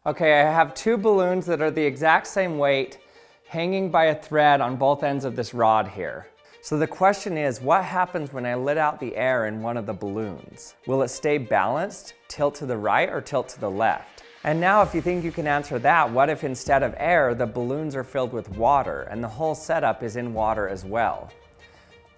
Okay, I have two balloons that are the exact same weight hanging by a thread on both ends of this rod here. So the question is, what happens when I let out the air in one of the balloons? Will it stay balanced, tilt to the right, or tilt to the left? And now if you think you can answer that, what if instead of air, the balloons are filled with water and the whole setup is in water as well?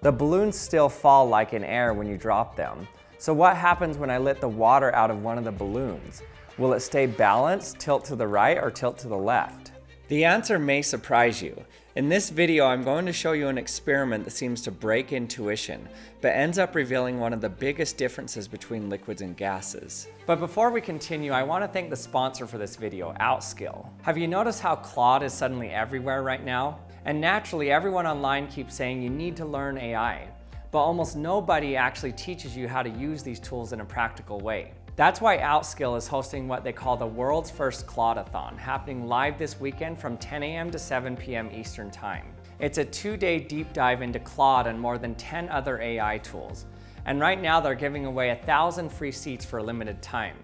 The balloons still fall like in air when you drop them. So what happens when I let the water out of one of the balloons? Will it stay balanced, tilt to the right, or tilt to the left? The answer may surprise you. In this video, I'm going to show you an experiment that seems to break intuition, but ends up revealing one of the biggest differences between liquids and gases. But before we continue, I want to thank the sponsor for this video, Outskill. Have you noticed how Claude is suddenly everywhere right now? And naturally, everyone online keeps saying you need to learn AI, but almost nobody actually teaches you how to use these tools in a practical way. That's why Outskill is hosting what they call the world's first Claude-a-thon, happening live this weekend from 10 a.m. to 7 p.m. Eastern Time. It's a 2-day deep dive into Claude and more than 10 other AI tools. And right now they're giving away 1,000 free seats for a limited time.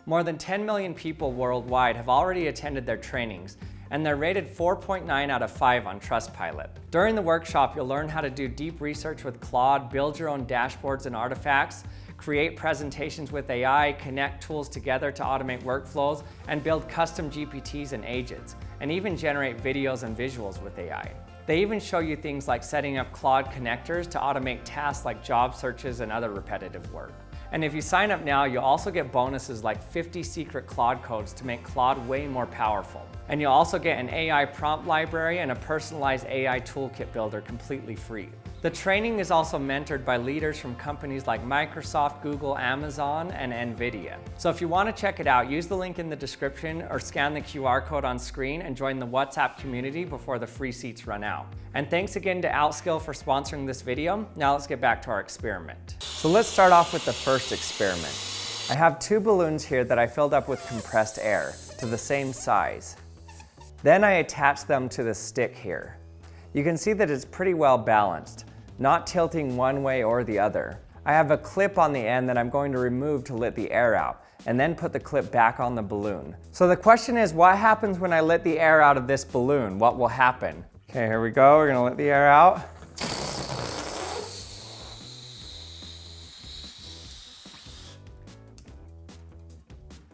More than 10 million people worldwide have already attended their trainings, and they're rated 4.9 out of 5 on Trustpilot. During the workshop, you'll learn how to do deep research with Claude, build your own dashboards and artifacts, create presentations with AI, connect tools together to automate workflows, and build custom GPTs and agents, and even generate videos and visuals with AI. They even show you things like setting up Claude connectors to automate tasks like job searches and other repetitive work. And if you sign up now, you'll also get bonuses like 50 secret Claude codes to make Claude way more powerful. And you'll also get an AI prompt library and a personalized AI toolkit builder completely free. The training is also mentored by leaders from companies like Microsoft, Google, Amazon, and NVIDIA. So if you want to check it out, use the link in the description or scan the QR code on screen and join the WhatsApp community before the free seats run out. And thanks again to Outskill for sponsoring this video. Now let's get back to our experiment. So let's start off with the first experiment. I have two balloons here that I filled up with compressed air to the same size. Then I attached them to the stick here. You can see that it's pretty well balanced, not tilting one way or the other. I have a clip on the end that I'm going to remove to let the air out, and then put the clip back on the balloon. So the question is, what happens when I let the air out of this balloon? What will happen? Okay, here we go. We're gonna let the air out.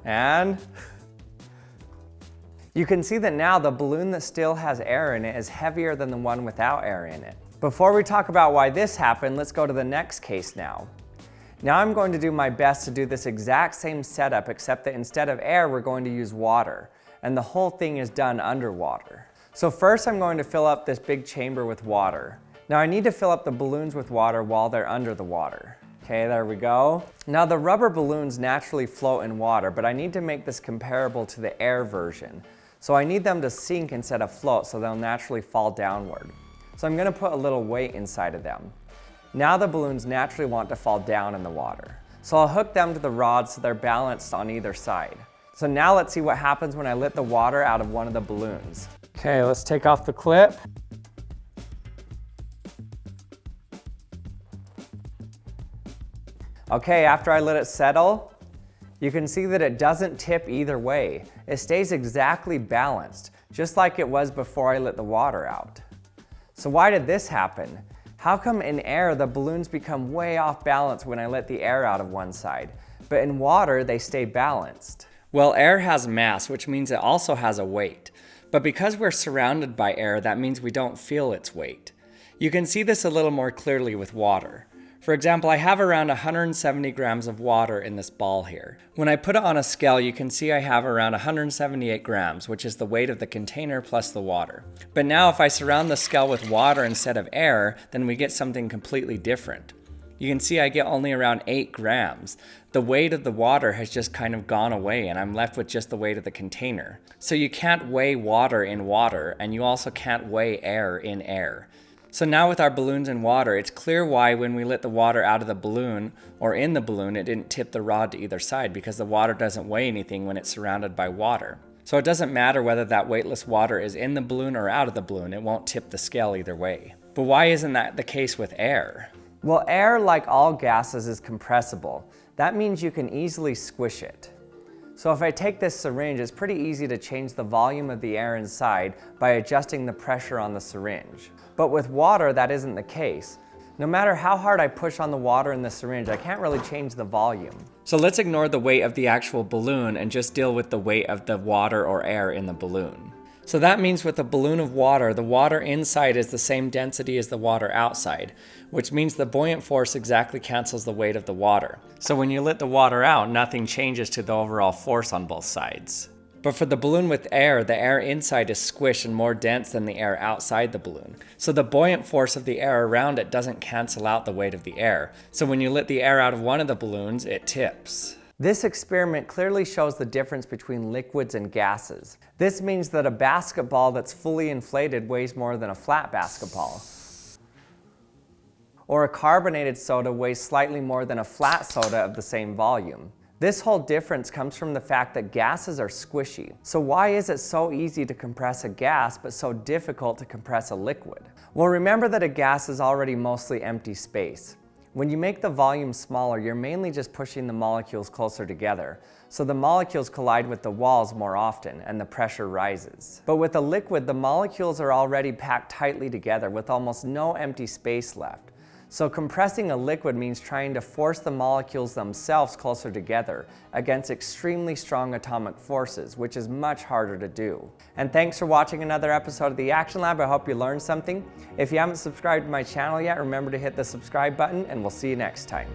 And you can see that now the balloon that still has air in it is heavier than the one without air in it. Before we talk about why this happened, let's go to the next case now. Now I'm going to do my best to do this exact same setup, except that instead of air, we're going to use water, and the whole thing is done underwater. So first I'm going to fill up this big chamber with water. Now I need to fill up the balloons with water while they're under the water. Okay, there we go. Now the rubber balloons naturally float in water, but I need to make this comparable to the air version. So I need them to sink instead of float, so they'll naturally fall downward. So I'm gonna put a little weight inside of them. Now the balloons naturally want to fall down in the water. So I'll hook them to the rod so they're balanced on either side. So now let's see what happens when I let the water out of one of the balloons. Okay, let's take off the clip. Okay, after I let it settle, you can see that it doesn't tip either way. It stays exactly balanced, just like it was before I let the water out. So why did this happen? How come in air the balloons become way off balance when I let the air out of one side, but in water they stay balanced? Well, air has mass, which means it also has a weight. But because we're surrounded by air, that means we don't feel its weight. You can see this a little more clearly with water. For example, I have around 170 grams of water in this ball here. When I put it on a scale, you can see I have around 178 grams, which is the weight of the container plus the water. But now if I surround the scale with water instead of air, then we get something completely different. You can see I get only around 8 grams. The weight of the water has just kind of gone away and I'm left with just the weight of the container. So you can't weigh water in water, and you also can't weigh air in air. So now with our balloons in water, it's clear why when we let the water out of the balloon or in the balloon, it didn't tip the rod to either side, because the water doesn't weigh anything when it's surrounded by water. So it doesn't matter whether that weightless water is in the balloon or out of the balloon, it won't tip the scale either way. But why isn't that the case with air? Well, air, like all gases, is compressible. That means you can easily squish it. So if I take this syringe, it's pretty easy to change the volume of the air inside by adjusting the pressure on the syringe. But with water, that isn't the case. No matter how hard I push on the water in the syringe, I can't really change the volume. So let's ignore the weight of the actual balloon and just deal with the weight of the water or air in the balloon. So that means with a balloon of water, the water inside is the same density as the water outside, which means the buoyant force exactly cancels the weight of the water. So when you let the water out, nothing changes to the overall force on both sides. But for the balloon with air, the air inside is squished and more dense than the air outside the balloon. So the buoyant force of the air around it doesn't cancel out the weight of the air. So when you let the air out of one of the balloons, it tips. This experiment clearly shows the difference between liquids and gases. This means that a basketball that's fully inflated weighs more than a flat basketball. Or a carbonated soda weighs slightly more than a flat soda of the same volume. This whole difference comes from the fact that gases are squishy. So why is it so easy to compress a gas but so difficult to compress a liquid? Well, remember that a gas is already mostly empty space. When you make the volume smaller, you're mainly just pushing the molecules closer together. So the molecules collide with the walls more often and the pressure rises. But with a liquid, the molecules are already packed tightly together with almost no empty space left. So compressing a liquid means trying to force the molecules themselves closer together against extremely strong atomic forces, which is much harder to do. And thanks for watching another episode of the Action Lab. I hope you learned something. If you haven't subscribed to my channel yet, remember to hit the subscribe button, and we'll see you next time.